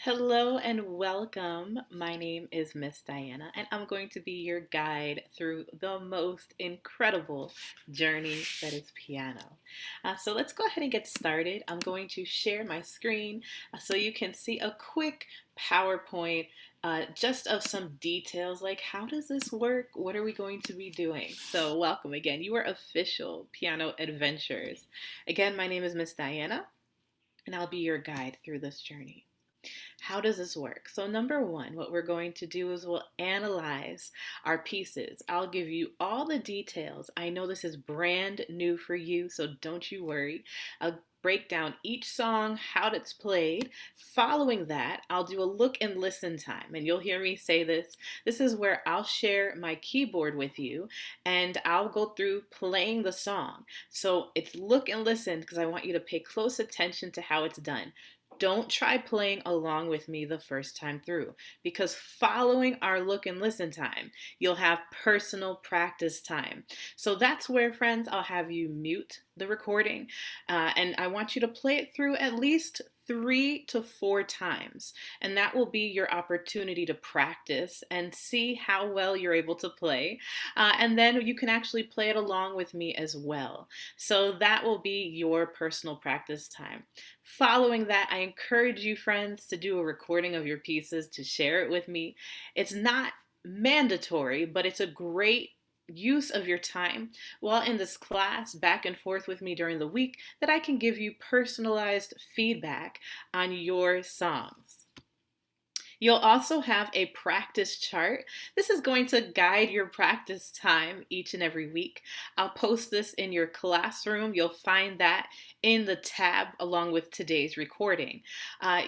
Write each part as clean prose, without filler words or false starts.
Hello and welcome. My name is Miss Diana, and I'm going to be your guide through the most incredible journey that is piano. So let's go ahead and get started. I'm going to share my screen so you can see a quick PowerPoint just of some details like how does this work? What are we going to be doing? So welcome again. You are official Piano Adventures. Again, my name is Miss Diana, and I'll be your guide through this journey. How does this work? So number one, what we're going to do is we'll analyze our pieces. I'll give you all the details. I know this is brand new for you, so don't you worry. I'll break down each song, how it's played. Following that, I'll do a look and listen time, and you'll hear me say this. This is where I'll share my keyboard with you, and I'll go through playing the song. So it's look and listen because I want you to pay close attention to how it's done. Don't try playing along with me the first time through, because following our look and listen time, you'll have personal practice time. So that's where, friends, I'll have you mute the recording, and I want you to play it through at least 3 to 4 times, and that will be your opportunity to practice and see how well you're able to play, and then you can actually play it along with me as well. So that will be your personal practice time. Following that, I encourage you, friends, to do a recording of your pieces, to share it with me. It's not mandatory, but it's a great use of your time while in this class back and forth with me during the week that I can give you personalized feedback on your songs. You'll also have a practice chart. This is going to guide your practice time each and every week. I'll post this in your classroom. You'll find that in the tab along with today's recording.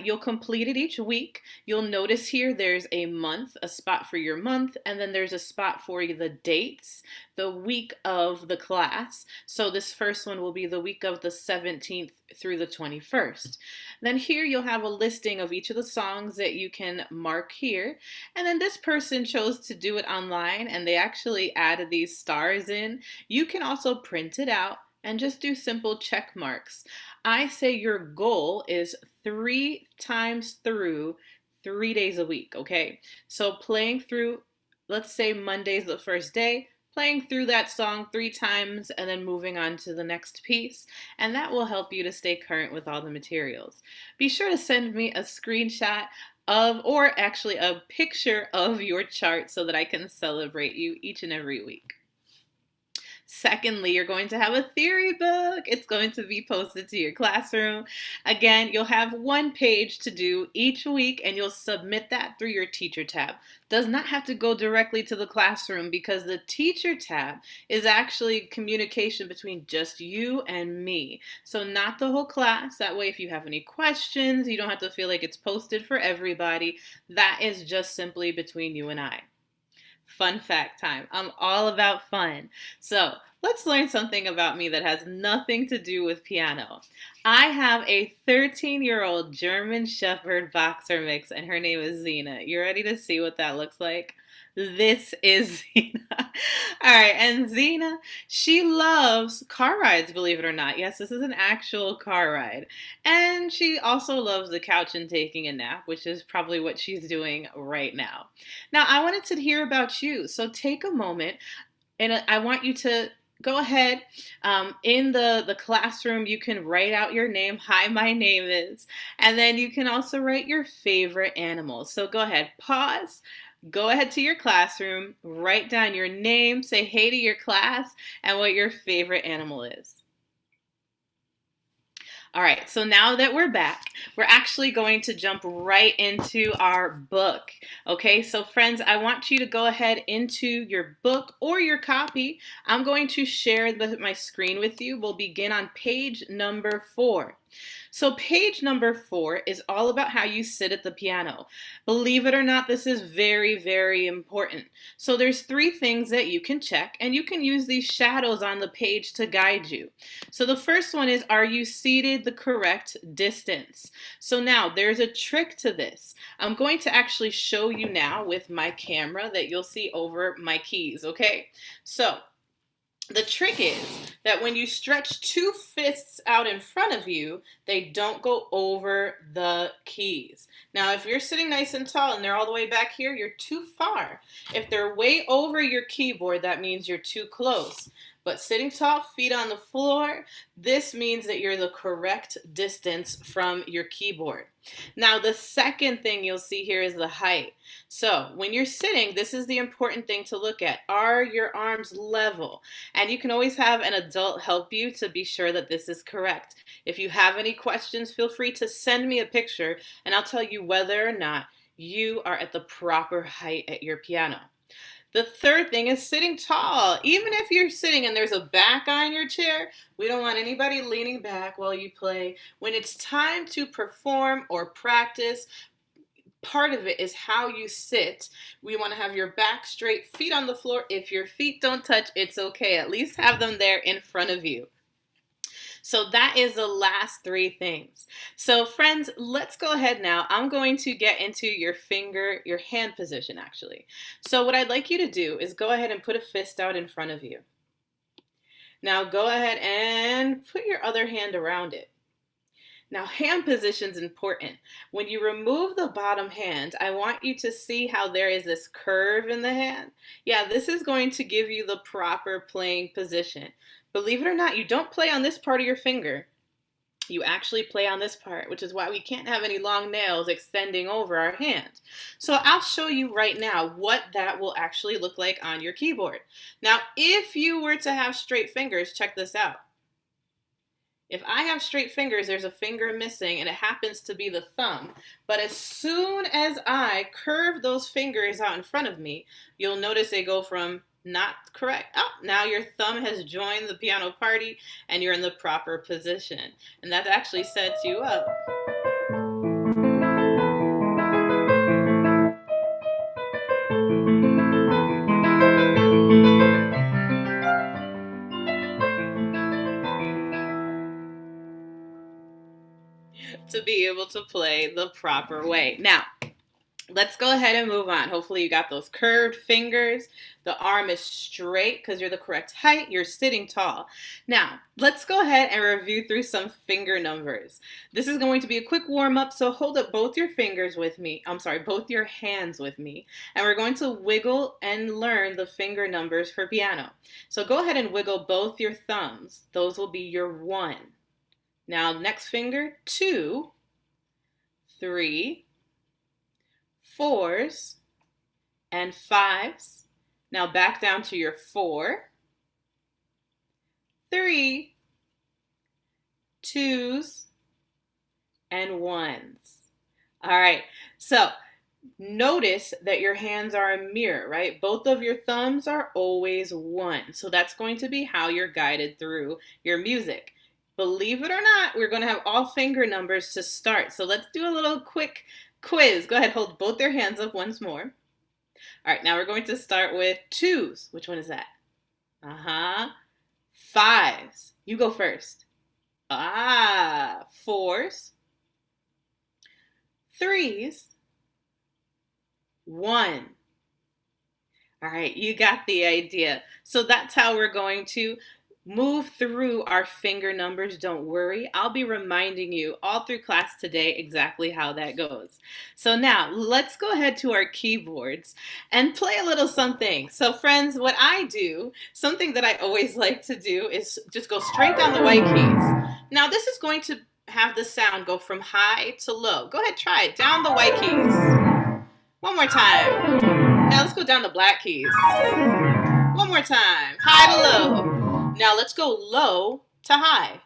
You'll complete it each week. You'll notice here there's a month, a spot for your month, and then there's a spot for the dates, the week of the class. So this first one will be the week of the 17th through the 21st. Then here you'll have a listing of each of the songs that you can mark here. And then this person chose to do it online and they actually added these stars in. You can also print it out and just do simple check marks. I say your goal is 3 times through 3 days a week, okay? So playing through, let's say Monday's the first day, playing through that song 3 times and then moving on to the next piece, and that will help you to stay current with all the materials. Be sure to send me a screenshot of, or actually a picture of your chart so that I can celebrate you each and every week. Secondly, you're going to have a theory book. It's going to be posted to your classroom. Again, you'll have 1 page to do each week and you'll submit that through your teacher tab. Does not have to go directly to the classroom because the teacher tab is actually communication between just you and me. So not the whole class. That way, if you have any questions, you don't have to feel like it's posted for everybody. That is just simply between you and I. Fun fact time. I'm all about fun. So let's learn something about me that has nothing to do with piano. I have a 13-year-old German Shepherd boxer mix, and her name is Xena. You ready to see what that looks like? This is Xena. All right, and Xena, she loves car rides, believe it or not. Yes, this is an actual car ride. And she also loves the couch and taking a nap, which is probably what she's doing right now. Now, I wanted to hear about you, so take a moment, and I want you to go ahead. In the classroom, you can write out your name. Hi, my name is. And then you can also write your favorite animals. So go ahead, pause. Go ahead to your classroom, write down your name, say hey to your class, and what your favorite animal is. All right, so now that we're back, we're actually going to jump right into our book. Okay, so friends, I want you to go ahead into your book or your copy. I'm going to share my screen with you. We'll begin on page number 4. So page number 4 is all about how you sit at the piano. Believe it or not, this is very, very important. So there's 3 things that you can check, and you can use these shadows on the page to guide you. So the first one is, are you seated the correct distance? So now there's a trick to this. I'm going to actually show you now with my camera that you'll see over my keys, okay? So the trick is that when you stretch two fists out in front of you, they don't go over the keys. Now, if you're sitting nice and tall and they're all the way back here, you're too far. If they're way over your keyboard, that means you're too close. But sitting tall, feet on the floor, this means that you're the correct distance from your keyboard. Now, the second thing you'll see here is the height. So when you're sitting, this is the important thing to look at. Are your arms level? And you can always have an adult help you to be sure that this is correct. If you have any questions, feel free to send me a picture and I'll tell you whether or not you are at the proper height at your piano. The third thing is sitting tall. Even if you're sitting and there's a back on your chair, we don't want anybody leaning back while you play. When it's time to perform or practice, part of it is how you sit. We want to have your back straight, feet on the floor. If your feet don't touch, it's okay. At least have them there in front of you. So that is the last three things. So friends, let's go ahead now. I'm going to get into your hand position actually. So what I'd like you to do is go ahead and put a fist out in front of you. Now go ahead and put your other hand around it. Now, hand position is important. When you remove the bottom hand, I want you to see how there is this curve in the hand. Yeah, this is going to give you the proper playing position. Believe it or not, you don't play on this part of your finger. You actually play on this part, which is why we can't have any long nails extending over our hand. So I'll show you right now what that will actually look like on your keyboard. Now, if you were to have straight fingers, check this out. If I have straight fingers, there's a finger missing and it happens to be the thumb. But as soon as I curve those fingers out in front of me, you'll notice they go from not correct. Oh, now your thumb has joined the piano party and you're in the proper position. And that actually sets you up. To be able to play the proper way. Now, let's go ahead and move on. Hopefully you got those curved fingers. The arm is straight because you're the correct height. You're sitting tall. Now, let's go ahead and review through some finger numbers. This is going to be a quick warm up, so hold up both your fingers with me. Both your hands with me. And we're going to wiggle and learn the finger numbers for piano. So go ahead and wiggle both your thumbs. Those will be your 1. Now, next finger, 2, 3, 4s, and 5s. Now back down to your 4, 3, 2s, and 1s. All right, so notice that your hands are a mirror, right? Both of your thumbs are always 1. So that's going to be how you're guided through your music. Believe it or not, we're going to have all finger numbers to start. So let's do a little quick quiz. Go ahead, hold both your hands up once more. All right, now we're going to start with 2s. Which one is that? 5s. You go first. 4s. 3s. 1. All right, you got the idea. So that's how we're going to move through our finger numbers. Don't worry, I'll be reminding you all through class today exactly how that goes. So now let's go ahead to our keyboards and play a little something. So friends, what I do, something that I always like to do is just go straight down the white keys. Now this is going to have the sound go from high to low. Go ahead, try it. Down the white keys. One more time. Now let's go down the black keys. One more time. High to low. Now let's go low to high.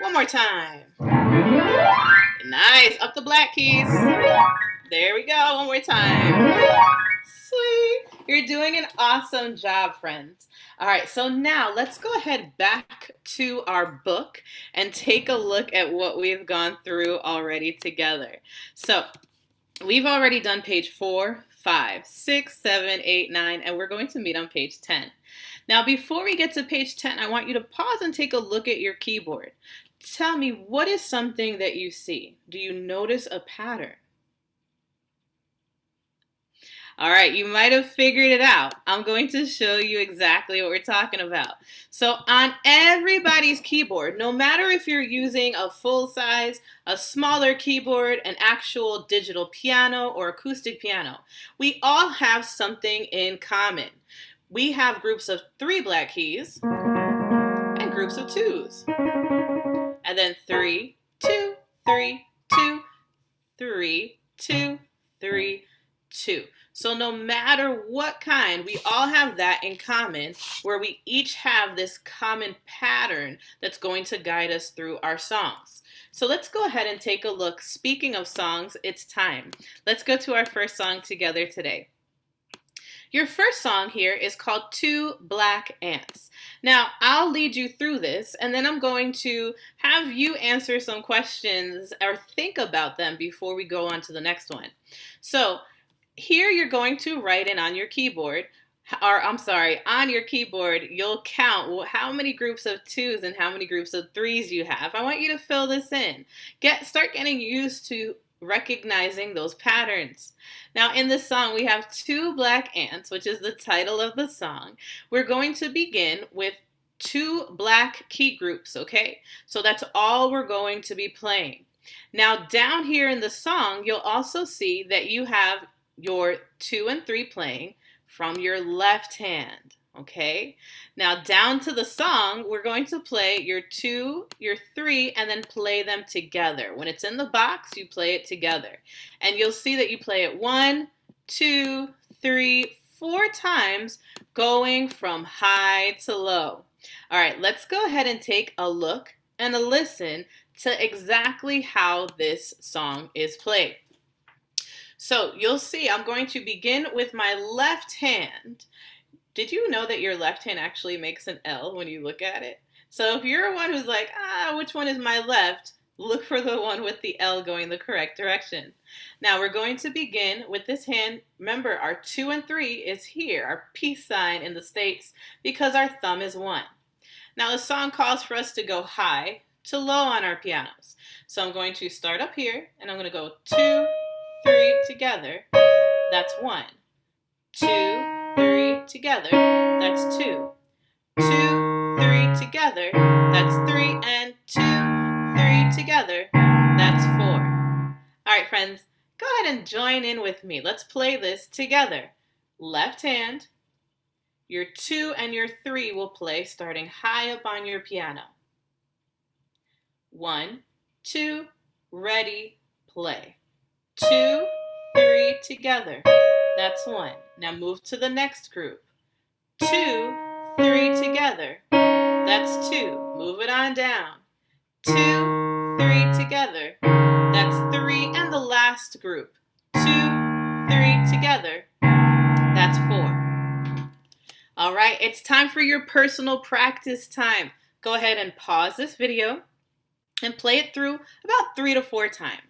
One more time. Nice. Up the black keys. There we go. One more time. Sweet. You're doing an awesome job, friends. All right, so now let's go ahead back to our book and take a look at what we've gone through already together. So we've already done page 4, 5, 6, 7, 8, 9, and we're going to meet on page 10. Now, before we get to page 10, I want you to pause and take a look at your keyboard. Tell me, what is something that you see? Do you notice a pattern? All right, you might have figured it out. I'm going to show you exactly what we're talking about. So on everybody's keyboard, no matter if you're using a full size, a smaller keyboard, an actual digital piano, or acoustic piano, we all have something in common. We have groups of 3 black keys and groups of 2s. And then 3, 2, 3, 2, 3, 2, 3, 2. So no matter what kind, we all have that in common, where we each have this common pattern that's going to guide us through our songs. So let's go ahead and take a look. Speaking of songs, it's time. Let's go to our first song together today. Your first song here is called 2 Black Ants. Now, I'll lead you through this, and then I'm going to have you answer some questions or think about them before we go on to the next one. So, here you're going to write in on your keyboard, on your keyboard, you'll count how many groups of 2s and how many groups of 3s you have. I want you to fill this in. Start getting used to recognizing those patterns. Now in this song we have 2 Black Ants, which is the title of the song. We're going to begin with 2 black key groups, okay? So that's all we're going to be playing. Now down here in the song, you'll also see that you have your 2 and 3 playing from your left hand. Okay, now down to the song, we're going to play your 2, your 3, and then play them together. When it's in the box, you play it together. And you'll see that you play it 1, 2, 3, 4 times, going from high to low. All right, let's go ahead and take a look and a listen to exactly how this song is played. So you'll see I'm going to begin with my left hand. Did you know that your left hand actually makes an L when you look at it? So if you're one who's like, which one is my left? Look for the one with the L going the correct direction. Now we're going to begin with this hand. Remember, our 2 and 3 is here, our peace sign in the States, because our thumb is 1. Now the song calls for us to go high to low on our pianos. So I'm going to start up here, and I'm going to go 2, 3 together. That's 1. 2, 3 together, that's 2. 2, 3 together, that's 3. And 2, 3 together, that's 4. All right, friends, go ahead and join in with me. Let's play this together. Left hand, your 2 and your 3 will play starting high up on your piano. 1, 2, ready, play. 2, 3 together. That's 1. Now move to the next group. 2, 3 together. That's 2. Move it on down. 2, 3 together. That's 3. And the last group. 2, 3 together. That's 4. All right, it's time for your personal practice time. Go ahead and pause this video and play it through about 3 to 4 times.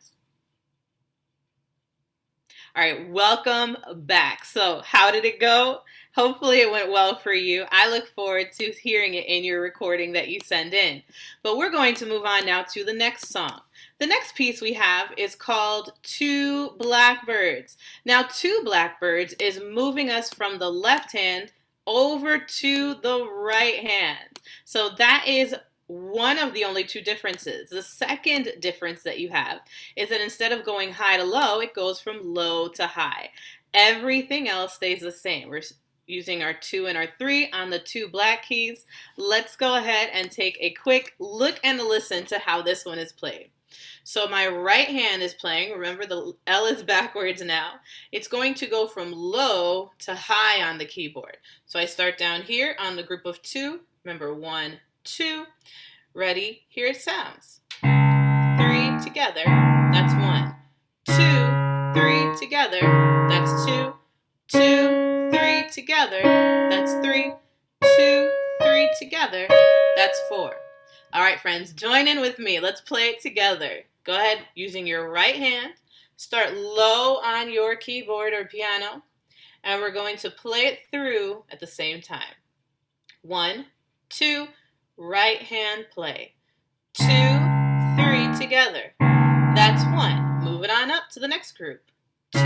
All right, welcome back. So how did it go? Hopefully it went well for you. I look forward to hearing it in your recording that you send in. But we're going to move on now to the next song. The next piece we have is called 2 Blackbirds. Now 2 Blackbirds is moving us from the left hand over to the right hand. So that is one of the only 2 differences. The second difference that you have is that instead of going high to low, it goes from low to high. Everything else stays the same. We're using our 2 and our 3 on the 2 black keys. Let's go ahead and take a quick look and listen to how this one is played. So my right hand is playing. Remember, the L is backwards now. It's going to go from low to high on the keyboard. So I start down here on the group of 2. Remember, 1, 2. Ready? Here it sounds. 3 together, that's 1. 2, 3 together, that's 2. 2, 3 together, that's 3. 2, 3 together, that's 4. All right, friends, join in with me. Let's play it together. Go ahead, using your right hand. Start low on your keyboard or piano, and we're going to play it through at the same time. 1, 2, right hand play. 2, 3 together. That's 1. Move it on up to the next group. 2,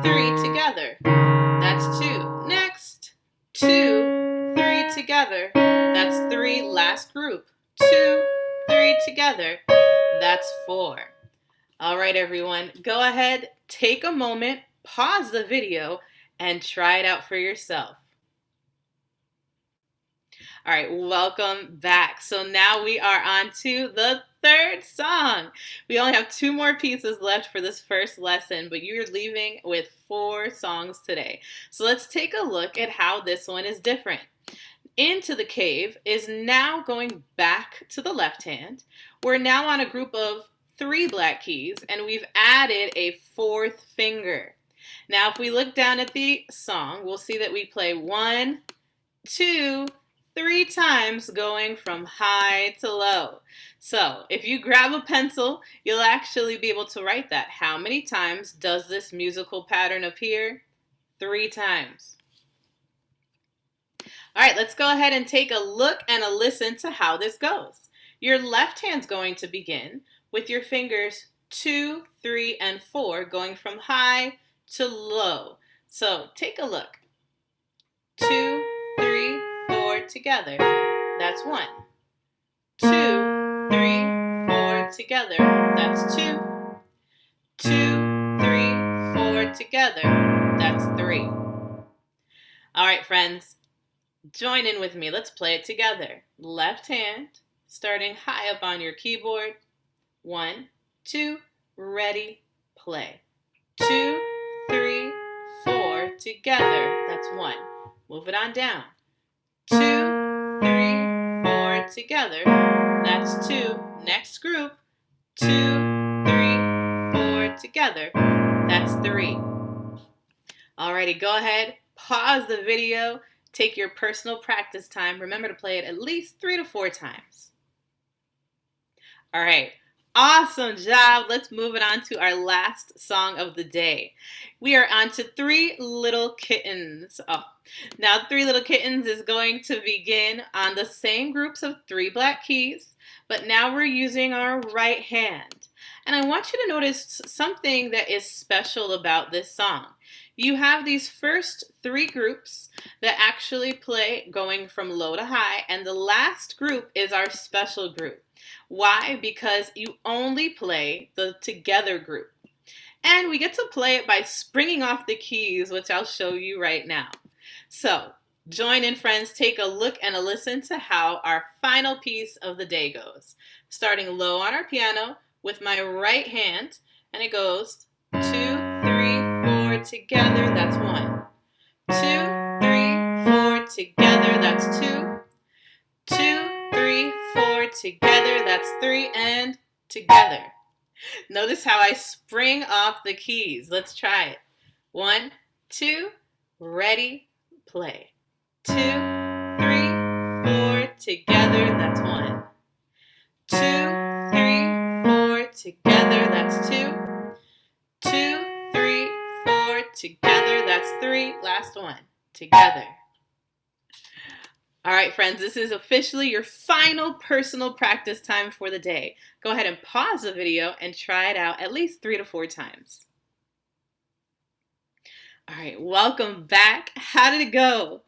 3 together. That's 2. Next, 2, 3 together. That's 3. Last group. 2, 3 together. That's 4. All right, everyone, go ahead, take a moment, pause the video, and try it out for yourself. All right, welcome back. So now we are on to the third song. We only have 2 more pieces left for this first lesson, but you're leaving with 4 songs today. So let's take a look at how this one is different. Into the Cave is now going back to the left hand. We're now on a group of 3 black keys, and we've added a 4th finger. Now, if we look down at the song, we'll see that we play 1, 2, 3 times going from high to low. So if you grab a pencil, you'll actually be able to write that. How many times does this musical pattern appear? 3 times. All right, let's go ahead and take a look and a listen to how this goes. Your left hand's going to begin with your fingers 2, 3, and 4 going from high to low. So take a look. 2, 3, 4 together. That's 1. 2, 3, 4 together. That's 2. 2, 3, 4 together. That's 3. All right, friends, join in with me. Let's play it together. Left hand, starting high up on your keyboard. 1, 2, ready, play. 2, 3, 4 together. That's 1. Move it on down. 2, 3, 4 together. That's 2. Next group. 2, 3, 4 together. That's 3. Alrighty, go ahead, pause the video, take your personal practice time. Remember to play it at least 3 to 4 times. All right. Awesome job. Let's move it on to our last song of the day. We are on to 3 Little Kittens. Now 3 Little Kittens is going to begin on the same groups of 3 black keys, but now we're using our right hand. And I want you to notice something that is special about this song. You have these first 3 groups that actually play going from low to high, and the last group is our special group. Why? Because you only play the together group. And we get to play it by springing off the keys, which I'll show you right now. So, join in, friends. Take a look and a listen to how our final piece of the day goes. Starting low on our piano with my right hand, and it goes 2, 3, 4 together, that's 1. 2, 3, 4 together, that's 2. 2, 3, 4 together, that's 3, and together. Notice how I spring off the keys. Let's try it. 1, 2, ready, play. 2, 3, 4 together, that's 1. 2, 3, 4 together, that's 2. 2, 3, 4 together, that's 3. Last one, together. All right, friends, this is officially your final personal practice time for the day. Go ahead and pause the video and try it out at least 3 to 4 times. All right, welcome back. How did it go?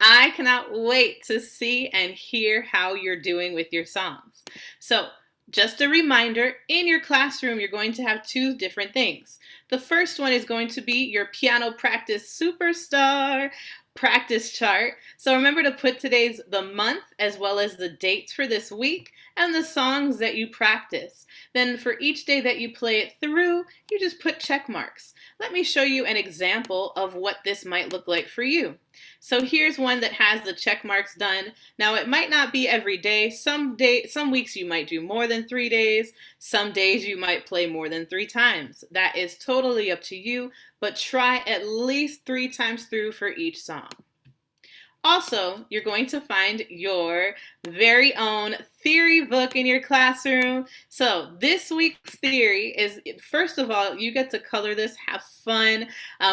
I cannot wait to see and hear how you're doing with your songs. So, just a reminder, in your classroom, you're going to have 2 different things. The first one is going to be your piano practice superstar practice chart. So remember to put the month as well as the dates for this week and the songs that you practice. Then for each day that you play it through, you just put check marks. Let me show you an example of what this might look like for you. So here's one that has the check marks done. Now it might not be every day. Some weeks you might do more than 3 days. Some days you might play more than 3 times. That is totally up to you, but try at least 3 times through for each song. Also, you're going to find your very own theory book in your classroom. So this week's theory is, first of all, you get to color this, have fun,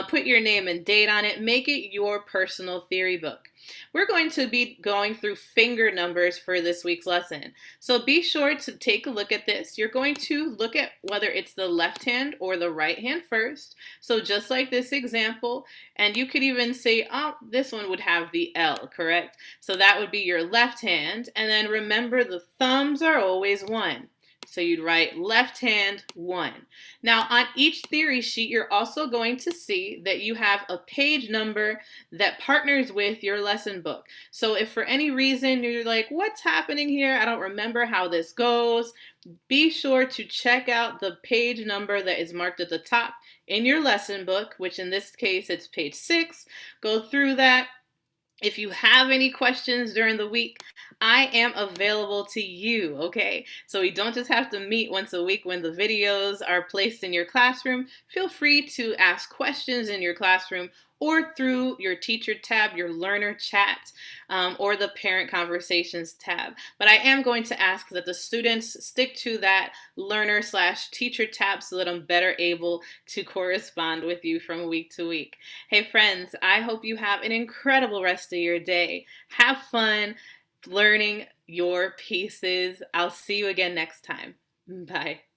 put your name and date on it, make it your personal theory book. We're going to be going through finger numbers for this week's lesson. So be sure to take a look at this. You're going to look at whether it's the left hand or the right hand first. So just like this example, and you could even say, oh, this one would have the L, correct? So that would be your left hand. And then remember, the thumbs are always 1. So you'd write left hand 1. Now on each theory sheet, you're also going to see that you have a page number that partners with your lesson book. So if for any reason you're like, what's happening here? I don't remember how this goes. Be sure to check out the page number that is marked at the top in your lesson book, which in this case, it's page 6. Go through that. If you have any questions during the week, I am available to you, okay? So we don't just have to meet once a week when the videos are placed in your classroom. Feel free to ask questions in your classroom or through your teacher tab, your learner chat, or the parent conversations tab. But I am going to ask that the students stick to that learner/teacher tab so that I'm better able to correspond with you from week to week. Hey friends, I hope you have an incredible rest of your day. Have fun learning your pieces. I'll see you again next time. Bye.